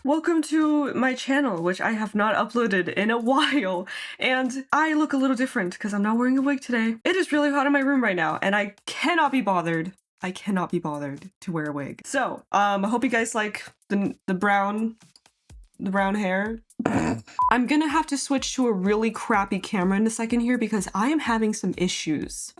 Welcome to my channel, which I have not uploaded in a while, and I look a little different because I'm not wearing a wig today. It is really hot in my room right now, and I cannot be bothered. To wear a wig. So, I hope you guys like the brown hair. I'm gonna have to switch to a really crappy camera in a second here because I am having some issues.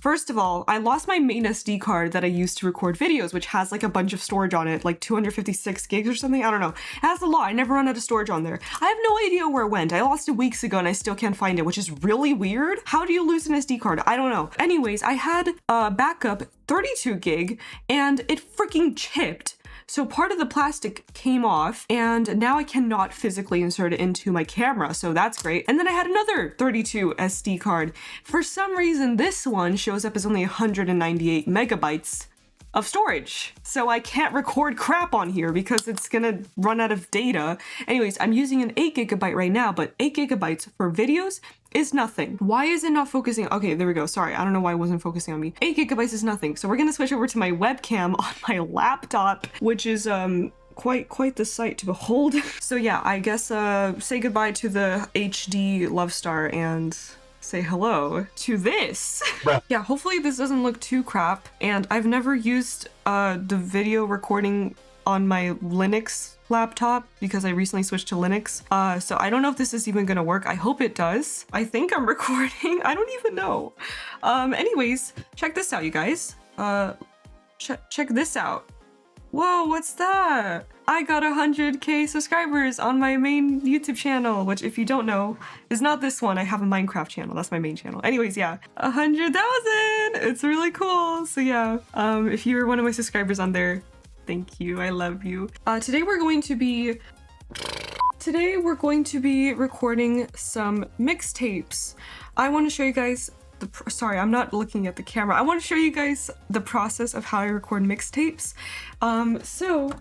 First of all, I lost my main SD card that I used to record videos, which has like a bunch of storage on it, like 256 gigs or something. I don't know. It has a lot. I never run out of storage on there. I have no idea where it went. I lost it weeks ago and I still can't find it, which is really weird. How do you lose an SD card? I don't know. Anyways, I had a backup 32 gig and it freaking chipped. So part of the plastic came off and now I cannot physically insert it into my camera. So that's great. And then I had another 32 SD card. For some reason, this one shows up as only 198 megabytes of storage. So I can't record crap on here because it's gonna run out of data. Anyways, I'm using an 8 gigabyte right now, but 8 gigabytes for videos is nothing. Why is it not focusing? Okay, there we go. Sorry, I don't know why it wasn't focusing on me. 8 gigabytes is nothing. So we're gonna switch over to my webcam on my laptop, which is quite the sight to behold. So yeah, I guess say goodbye to the HD Love Star and say hello to this. Yeah, hopefully this doesn't look too crap. And I've never used the video recording on my Linux laptop because I recently switched to Linux. So I don't know if this is even gonna work. I hope it does. I think I'm recording. I don't even know. Anyways, check this out, you guys. Check this out. Whoa, what's that? I got 100k subscribers on my main YouTube channel, which if you don't know, is not this one. I have a Minecraft channel. That's my main channel. Anyways, yeah, 100,000. It's really cool. So yeah, if you're one of my subscribers on there, thank you. I love you. Today we're going to be recording some mixtapes. I want to show you guys sorry, I'm not looking at the camera. I want to show you guys the process of how I record mixtapes. So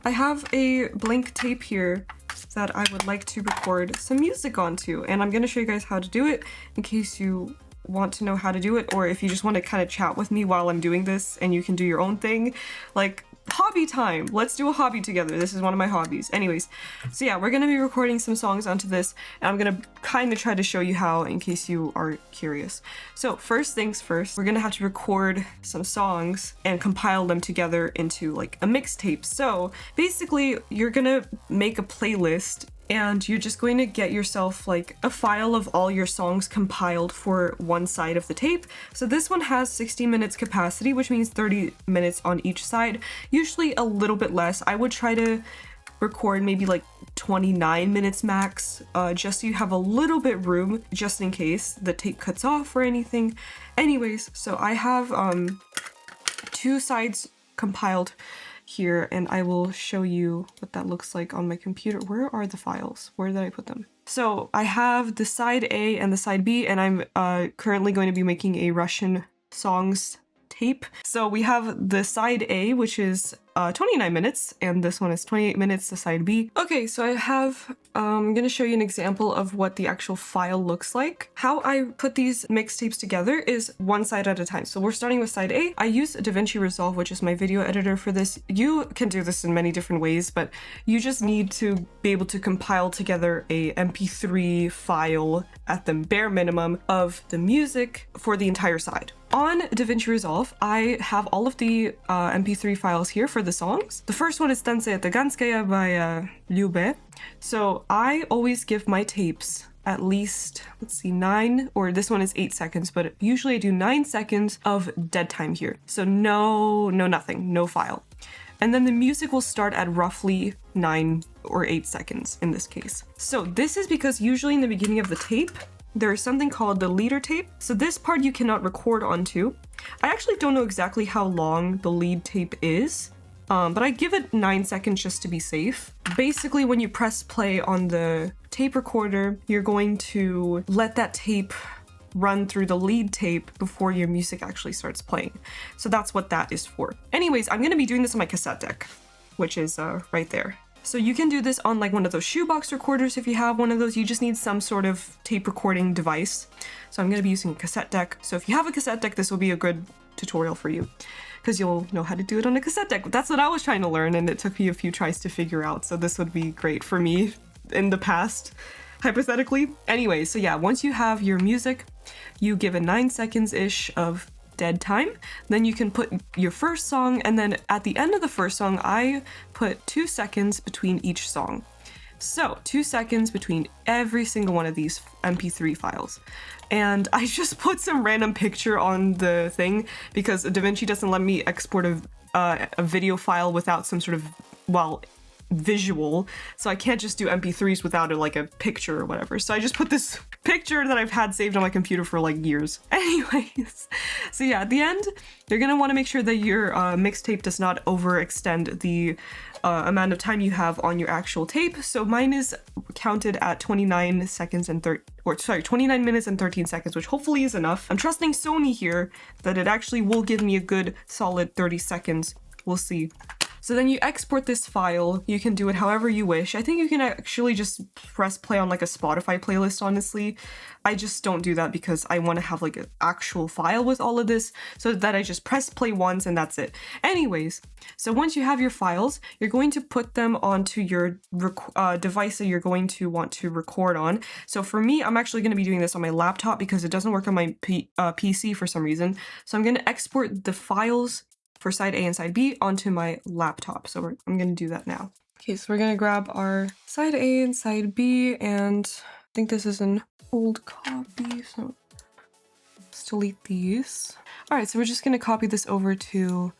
I have a blank tape here that I would like to record some music onto, and I'm going to show you guys how to do it in case you want to know how to do it, or if you just want to kind of chat with me while I'm doing this and you can do your own thing. Like, hobby time. Let's do a hobby together. This is one of my hobbies. Anyways, so yeah, we're gonna be recording some songs onto this, and I'm gonna kind of try to show you how in case you are curious. So first things first, we're gonna have to record some songs and compile them together into like a mixtape. So basically, you're gonna make a playlist and you're just going to get yourself like a file of all your songs compiled for one side of the tape. So this one has 60 minutes capacity, which means 30 minutes on each side, usually a little bit less. I would try to record maybe like 29 minutes max, just so you have a little bit room just in case the tape cuts off or anything. Anyways, so I have 2 sides compiled here, and I will show you what that looks like on my computer. Where are the files? Where did I put them? So I have the side A and the side B, and I'm currently going to be making a Russian songs tape. So we have the side A, which is 29 minutes, and this one is 28 minutes, the side B. Okay, so I have, I'm gonna show you an example of what the actual file looks like. How I put these mixtapes together is one side at a time. So we're starting with side A. I use DaVinci Resolve, which is my video editor for this. You can do this in many different ways, but you just need to be able to compile together a MP3 file at the bare minimum of the music for the entire side. On DaVinci Resolve, I have all of the MP3 files here for the songs. The first one is Stanция Таганская by Lyube. So I always give my tapes at least, let's see, 9, or this one is 8 seconds, but usually I do 9 seconds of dead time here. So nothing, no file. And then the music will start at roughly 9 or 8 seconds in this case. So this is because usually in the beginning of the tape, there is something called the leader tape. So this part you cannot record onto. I actually don't know exactly how long the lead tape is, but I give it 9 seconds just to be safe. Basically, when you press play on the tape recorder, you're going to let that tape run through the lead tape before your music actually starts playing. So that's what that is for. Anyways, I'm gonna be doing this on my cassette deck, which is right there. So you can do this on like one of those shoebox recorders if you have one of those. You just need some sort of tape recording device. So I'm going to be using a cassette deck. So if you have a cassette deck, this will be a good tutorial for you because you'll know how to do it on a cassette deck. That's what I was trying to learn, and it took me a few tries to figure out. So this would be great for me in the past, hypothetically. Anyway, so yeah, once you have your music, you give it 9 seconds-ish of dead time. Then you can put your first song, and then at the end of the first song, I put 2 seconds between each song. So 2 seconds between every single one of these MP3 files. And I just put some random picture on the thing because DaVinci doesn't let me export a video file without some sort of, well, visual, so I can't just do MP3s without like a picture or whatever. So I just put this picture that I've had saved on my computer for like years. Anyways, so yeah, at the end, you're gonna want to make sure that your mixtape does not overextend the amount of time you have on your actual tape. So mine is counted at 29 seconds and 29 minutes and 13 seconds, which hopefully is enough. I'm trusting Sony here that it actually will give me a good solid 30 seconds. We'll see. So then you export this file. You can do it however you wish. I think you can actually just press play on like a Spotify playlist, honestly. I just don't do that because I want to have like an actual file with all of this, so that I just press play once and that's it. Anyways, so once you have your files, you're going to put them onto your device that you're going to want to record on. So for me, I'm actually going to be doing this on my laptop because it doesn't work on my PC for some reason. So I'm going to export the files for side A and side B onto my laptop. So I'm going to do that now. Okay, so we're going to grab our side A and side B, and I think this is an old copy, so let's delete these. All right, so we're just going to copy this over to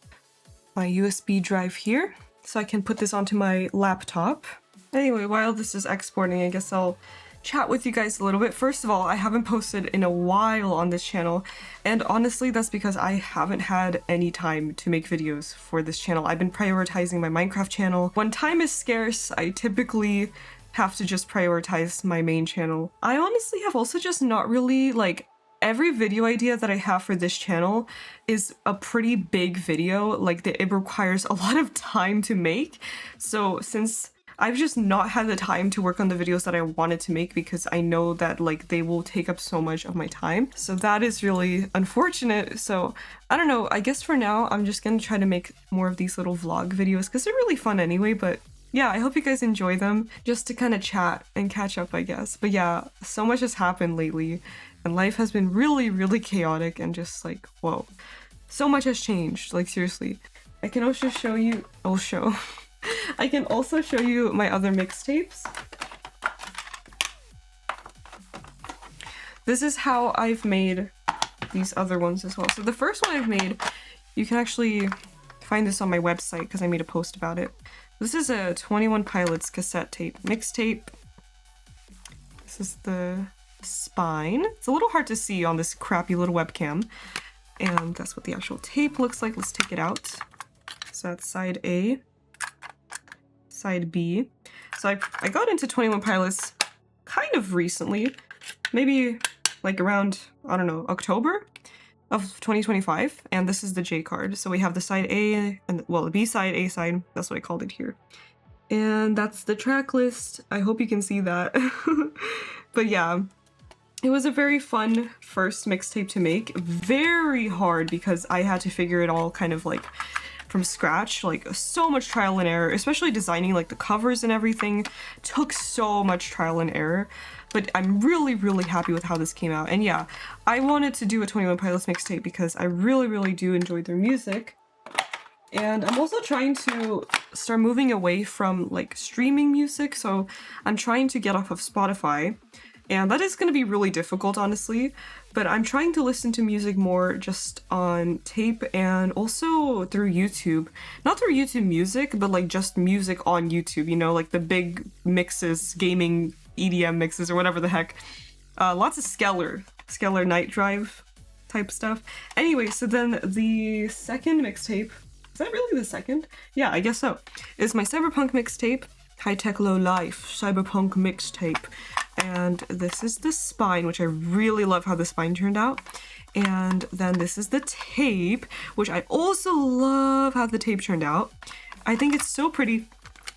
my USB drive here so I can put this onto my laptop. Anyway, while this is exporting, I guess I'll chat with you guys a little bit. First of all, I haven't posted in a while on this channel, and honestly that's because I haven't had any time to make videos for this channel. I've been prioritizing my Minecraft channel. When time is scarce, I typically have to just prioritize my main channel. I honestly have also just not really, like, every video idea that I have for this channel is a pretty big video. Like, it requires a lot of time to make. So since I've just not had the time to work on the videos that I wanted to make because I know that like they will take up so much of my time. So that is really unfortunate. So I don't know, I guess for now I'm just gonna try to make more of these little vlog videos because they're really fun anyway. But yeah, I hope you guys enjoy them just to kind of chat and catch up, I guess. But yeah, so much has happened lately and life has been really, really chaotic and just like, whoa, so much has changed, like seriously. I can also show you, I can also show you my other mixtapes. This is how I've made these other ones as well. So the first one I've made, you can actually find this on my website because I made a post about it. This is a 21 Pilots cassette tape mixtape. This is the spine. It's a little hard to see on this crappy little webcam. And that's what the actual tape looks like. Let's take it out. So that's side A. Side B. So I got into 21 Pilots kind of recently, maybe like around, I don't know, October of 2025, and this is the J card. So we have the side A and, well, the B side, A side, that's what I called it here. And that's the track list. I hope you can see that. But yeah, it was a very fun first mixtape to make. Very hard because I had to figure it all kind of like from scratch, like so much trial and error, especially designing like the covers and everything took so much trial and error. But I'm really, really happy with how this came out. And yeah, I wanted to do a 21 Pilots mixtape because I really, really do enjoy their music. And I'm also trying to start moving away from like streaming music, so I'm trying to get off of Spotify. And that is going to be really difficult, honestly, but I'm trying to listen to music more just on tape and also through YouTube. Not through YouTube Music, but like just music on YouTube, you know, like the big mixes, gaming EDM mixes or whatever the heck. Lots of Skeller Night Drive type stuff. Anyway, so then the second mixtape, is that really the second? Yeah, I guess so. Is my cyberpunk mixtape, High Tech Low Life cyberpunk mixtape. And this is the spine, which I really love how the spine turned out. And then this is the tape, which I also love how the tape turned out. I think it's so pretty.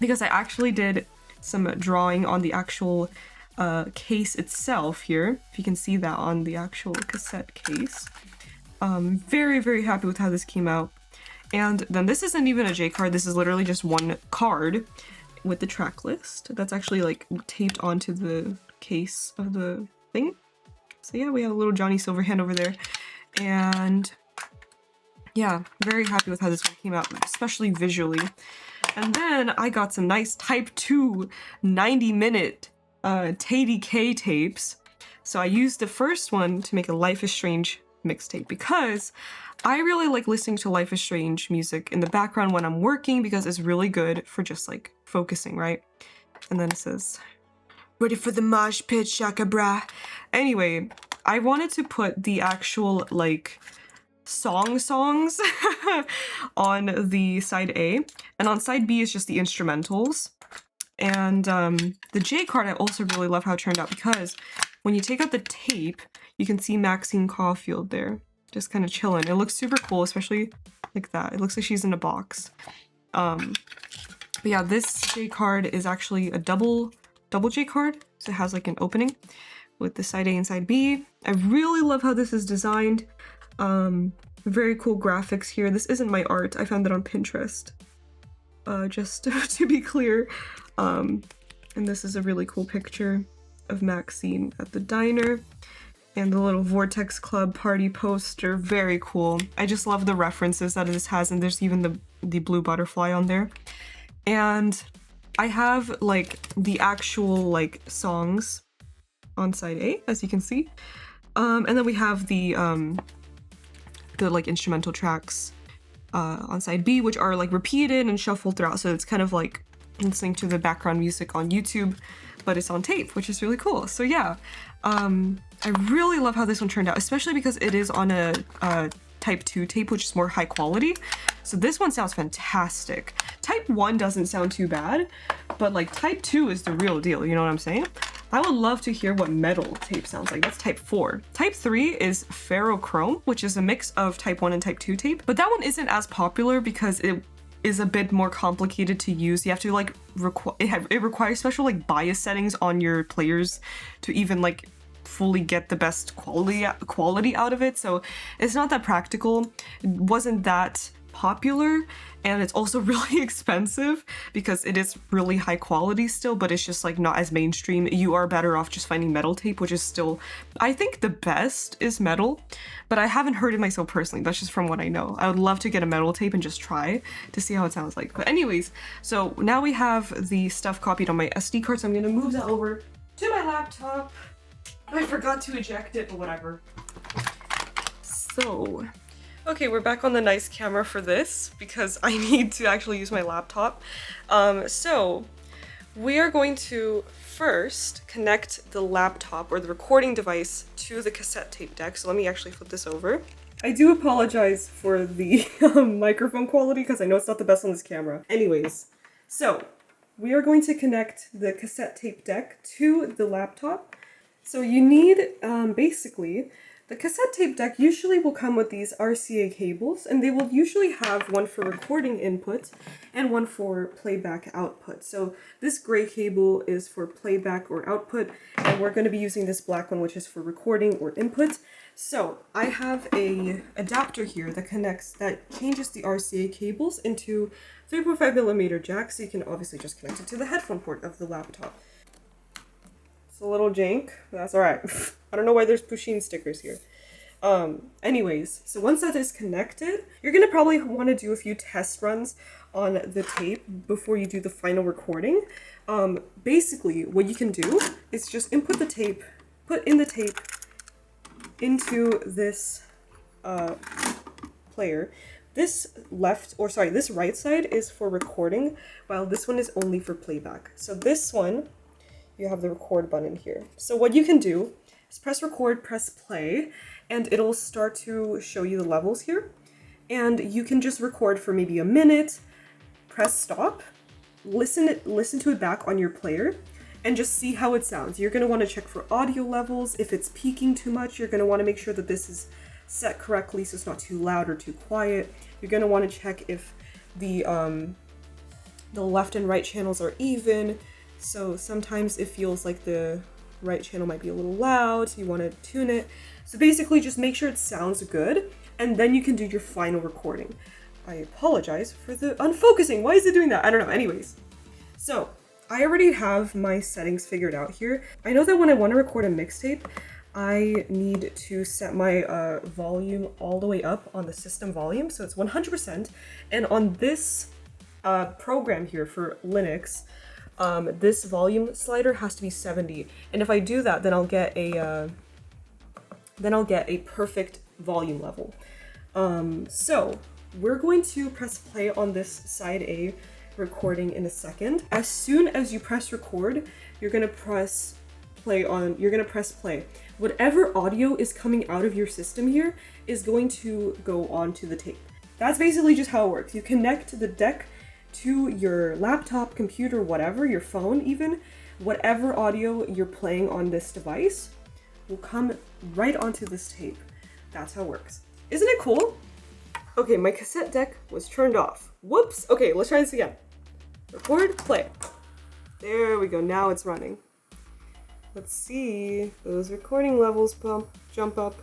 because I actually did some drawing on the actual case itself here. If you can see that on the actual cassette case. Very, very happy with how this came out. And then this isn't even a J card, this is literally just one card with the track list that's actually like taped onto the case of the thing. So yeah, we have a little Johnny Silverhand over there. And yeah, very happy with how this one came out, especially visually. And then I got some nice Type 2 90-minute TDK tapes. So I used the first one to make a Life is Strange mixtape because I really like listening to Life is Strange music in the background when I'm working because it's really good for just like focusing, right? And then it says, ready for the mosh pit, shaka bra. Anyway, I wanted to put the actual like songs on the side A, and on side B is just the instrumentals. And the J card, I also really love how it turned out because when you take out the tape, you can see Maxine Caulfield there, just kind of chilling. It looks super cool, especially like that. It looks like she's in a box. But yeah, this J card is actually a double J card, so it has like an opening with the side A and side B. I really love how this is designed. Very cool graphics here. This isn't my art. I found it on Pinterest. Just to be clear. And this is a really cool picture of Maxine at the diner. And the little Vortex Club party poster. Very cool. I just love the references that this has, and there's even the blue butterfly on there. And I have like the actual like songs on side A, as you can see. And then we have the like instrumental tracks on side B, which are like repeated and shuffled throughout. So it's kind of like listening to the background music on YouTube, but it's on tape, which is really cool. So yeah, I really love how this one turned out, especially because it is on a Type 2 tape, which is more high quality. So this one sounds fantastic. Type 1 doesn't sound too bad, but like Type 2 is the real deal, you know what I'm saying? I would love to hear what metal tape sounds like. That's Type 4. Type 3 is ferrochrome, which is a mix of Type 1 and Type 2 tape, but that one isn't as popular because it is a bit more complicated to use. You have to like it requires special like bias settings on your players to even like fully get the best quality out of it. So it's not that practical. It wasn't that popular, and it's also really expensive because it is really high quality still, but it's just like not as mainstream. You are better off just finding metal tape, which is still, I think the best is metal, but I haven't heard it myself personally. That's just from what I know. I would love to get a metal tape and just try to see how it sounds like. But anyways, so now we have the stuff copied on my SD card, so I'm gonna move that over to my laptop. I forgot to eject it, but whatever. So, okay, we're back on the nice camera for this because I need to actually use my laptop. So we are going to first connect the laptop or the recording device to the cassette tape deck. So let me actually flip this over. I do apologize for the microphone quality because I know it's not the best on this camera. Anyways, so we are going to connect the cassette tape deck to the laptop. So you need, basically, the cassette tape deck usually will come with these RCA cables, and they will usually have one for recording input and one for playback output. So this gray cable is for playback or output, and we're going to be using this black one, which is for recording or input. So I have a adapter here that changes the RCA cables into 3.5mm jack, so you can obviously just connect it to the headphone port of the laptop. It's a little jank, but that's alright. I don't know why there's Pusheen stickers here. Anyways, so once that is connected, you're gonna probably want to do a few test runs on the tape before you do the final recording. Basically, what you can do is just input the tape, put in the tape into this player. This right side is for recording, while this one is only for playback. So this one, you have the record button here. So what you can do is press record, press play, and it'll start to show you the levels here. And you can just record for maybe a minute, press stop, listen to it back on your player, and just see how it sounds. You're gonna wanna check for audio levels. If it's peaking too much, you're gonna wanna make sure that this is set correctly so it's not too loud or too quiet. You're gonna wanna check if the the left and right channels are even, so sometimes it feels like the right channel might be a little loud, so you want to tune it. So basically just make sure it sounds good, and then you can do your final recording. I apologize for the unfocusing. Why is it doing that? I don't know. Anyways, so I already have my settings figured out here. I know that when I want to record a mixtape, I need to set my volume all the way up on the system volume, so it's 100%. And on this program here for Linux, this volume slider has to be 70. And if I do that, then I'll get a perfect volume level. So we're going to press play on this side A recording in a second. As soon as you press record, you're gonna press play. Whatever audio is coming out of your system here is going to go onto the tape. That's basically just how it works. You connect the deck to your laptop, computer, whatever, your phone even. Whatever audio you're playing on this device will come right onto this tape. That's how it works. Isn't it cool? Okay, my cassette deck was turned off. Whoops. Okay, let's try this again. Record, play. There we go, now it's running. Let's see, those recording levels jump up.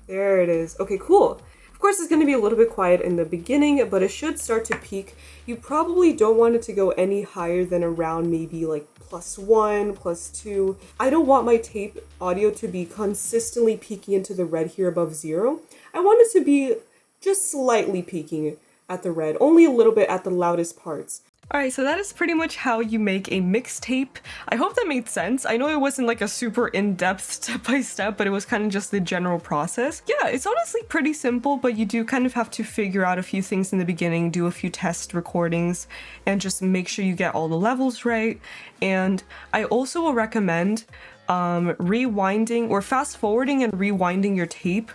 There it is. Okay, cool. Of course, it's going to be a little bit quiet in the beginning, but it should start to peak. You probably don't want it to go any higher than around maybe like +1, +2. I don't want my tape audio to be consistently peaking into the red here above 0. I want it to be just slightly peaking at the red, only a little bit at the loudest parts. Alright, so that is pretty much how you make a mixtape. I hope that made sense. I know it wasn't like a super in-depth step-by-step, but it was kind of just the general process. Yeah, it's honestly pretty simple, but you do kind of have to figure out a few things in the beginning, do a few test recordings, and just make sure you get all the levels right. And I also will recommend rewinding or fast-forwarding and rewinding your tape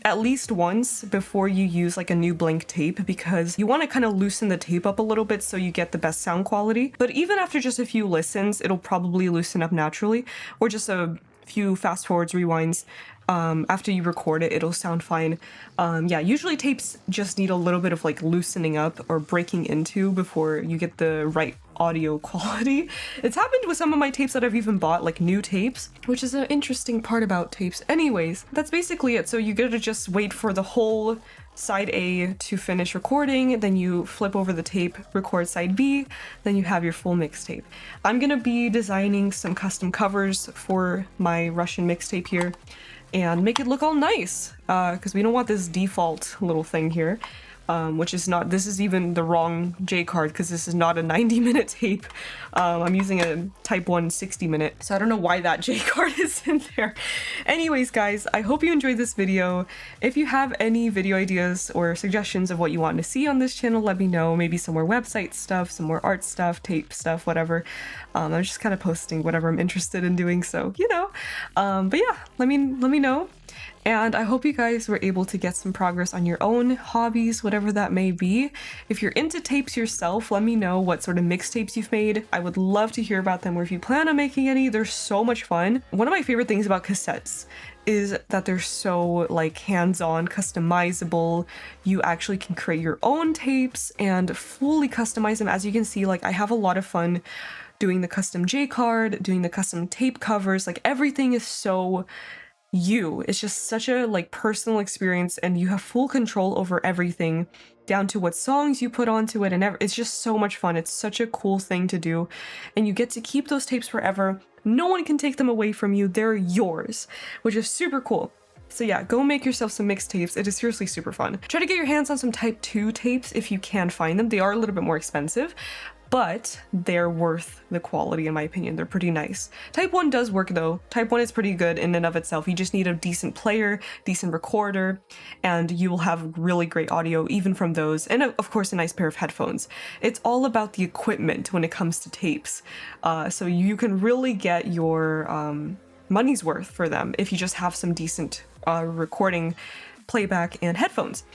at least once before you use like a new blank tape, because you want to kind of loosen the tape up a little bit so you get the best sound quality. But even after just a few listens, it'll probably loosen up naturally, or just a few fast forwards, rewinds. After you record it, it'll sound fine. Yeah, usually tapes just need a little bit of like loosening up or breaking into before you get the right audio quality. It's happened with some of my tapes that I've even bought, like new tapes, which is an interesting part about tapes. Anyways, that's basically it. So you gotta just wait for the whole side A to finish recording, then you flip over the tape, record side B, then you have your full mixtape. I'm gonna be designing some custom covers for my Russian mixtape here and make it look all nice, because we don't want this default little thing here. Which is not, this is even the wrong J card because this is not a 90-minute tape. I'm using a type 1 60-minute, so I don't know why that J card is in there. Anyways, guys, I hope you enjoyed this video. If you have any video ideas or suggestions of what you want to see on this channel, let me know. Maybe some more website stuff, some more art stuff, tape stuff, whatever. I'm just kind of posting whatever I'm interested in doing, so, you know. But yeah, let me know. And I hope you guys were able to get some progress on your own hobbies, whatever that may be. If you're into tapes yourself, let me know what sort of mixtapes you've made. I would love to hear about them, or if you plan on making any, they're so much fun. One of my favorite things about cassettes is that they're so like hands-on, customizable. You actually can create your own tapes and fully customize them. As you can see, like I have a lot of fun doing the custom J card, doing the custom tape covers. Like everything is so it's just such a like personal experience, and you have full control over everything down to what songs you put onto it, and it's just so much fun. It's such a cool thing to do, and you get to keep those tapes forever. No one can take them away from you. They're yours, which is super cool. So yeah, go make yourself some mixtapes. It is seriously super fun. Try to get your hands on some type 2 tapes if you can find them. They are a little bit more expensive, but they're worth the quality in my opinion. They're pretty nice. Type 1 does work though. Type 1 is pretty good in and of itself. You just need a decent player, decent recorder, and you will have really great audio even from those, and of course a nice pair of headphones. It's all about the equipment when it comes to tapes. So you can really get your money's worth for them if you just have some decent recording, playback, and headphones.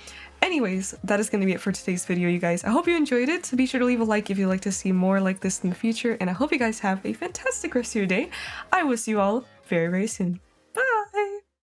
Anyways, that is going to be it for today's video, you guys. I hope you enjoyed it. Be sure to leave a like if you'd like to see more like this in the future, and I hope you guys have a fantastic rest of your day. I will see you all very, very soon.